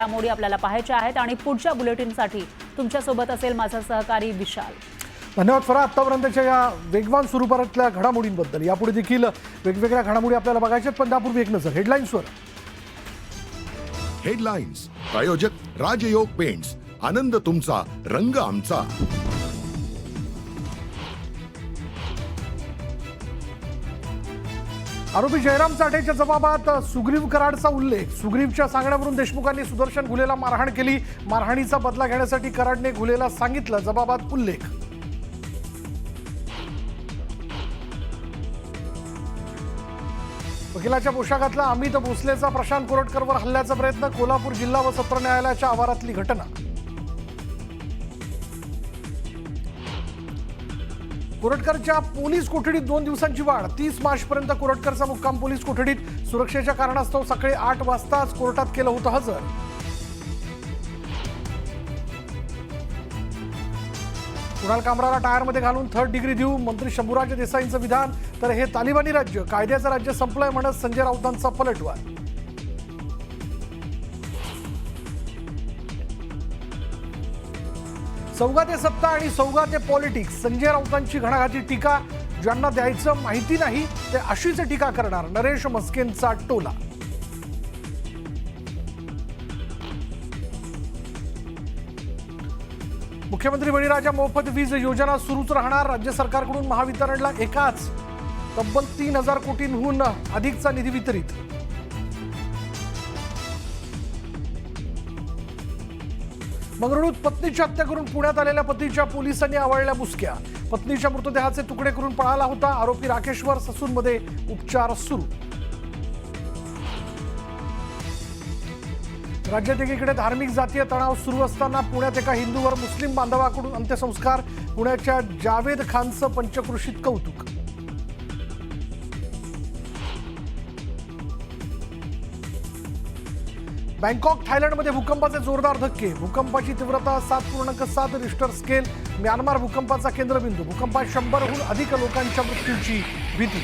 घडामोडी आपल्याला पाहायच्या आहेत आणि पुढच्या बुलेटिनसाठी तुमच्यासोबत असेल माझा सहकारी विशाल। धन्यवाद फरा। आतापर्यंतच्या या वेगवान स्वरूपातल्या घडामोडींबद्दल यापुढे देखील वेगवेगळ्या घडामोडी आपल्याला बघायच्यात, पण त्यापूर्वी एक नजर हेडलाईन्सवर। हेडलाईन्स प्रायोजक राजयोग पेंट्स, आनंद तुमचा रंग आमचा। आरोपी जयराम चाटेच्या जबाबात सुग्रीव कराडचा उल्लेख। सुग्रीवच्या सांगण्यावरून देशमुखांनी सुदर्शन घुलेला मारहाण केली। मारहाणीचा बदला घेण्यासाठी कराडने घुलेला सांगितलं, जबाबात उल्लेख। वकिलाच्या पोशाखातला अमित भोसलेचा प्रशांत कोरटकरवर हल्ल्याचा प्रयत्न। कोल्हापूर जिल्हा व सत्र न्यायालयाच्या आवारातली घटना। कोरटकरच्या पोलीस कोठडीत 2 दिवसांची वाढ। 30 मार्चपर्यंत कोरटकरचा मुक्काम पोलीस कोठडीत। सुरक्षेच्या कारणास्तव सकाळी 8 वाजताच कोर्टात केलं होतं हजर। कुणाल कामराला टायरमध्ये घालून 3rd डिग्री देऊ, मंत्री शंभूराज देसाईंचं विधान। तर हे तालिबानी राज्य, कायद्याचं राज्य संपलंय म्हणत संजय राऊतांचा पलटवार। सौगाते सत्ता आणि सौगाते पॉलिटिक्स, संजय राऊतांची घणाघाती टीका। ज्यांना द्यायचं माहिती नाही ते अशीच टीका करणार, नरेश मस्केंचा टोला। मुख्यमंत्री बळीराजा मोफत वीज योजना सुरूच राहणार। राज्य सरकारकडून महावितरणला एकाच तब्बल 3000 कोटींहून अधिकचा निधी वितरित। मंगरुळूत पत्नीची हत्या करून पुण्यात आलेल्या पतीच्या पोलिसांनी आवळल्या मुसक्या। पत्नीच्या मृतदेहाचे तुकडे करून पळाला होता आरोपी राकेश्वर। ससूनमध्ये उपचार सुरू। राज्यात एकीकडे धार्मिक जातीय तणाव सुरू असताना पुण्यात एका हिंदूवर मुस्लिम बांधवाकडून अंत्यसंस्कार। पुण्याच्या जावेद खानचं पंचक्रोशीत कौतुक। बँकॉक थायलंडमध्ये भूकंपाचे जोरदार धक्के। भूकंपाची तीव्रता 7.7 रिश्टर स्केल। म्यानमार भूकंपाचा केंद्रबिंदू। भूकंपात 100हून अधिक लोकांच्या मृत्यूची भीती।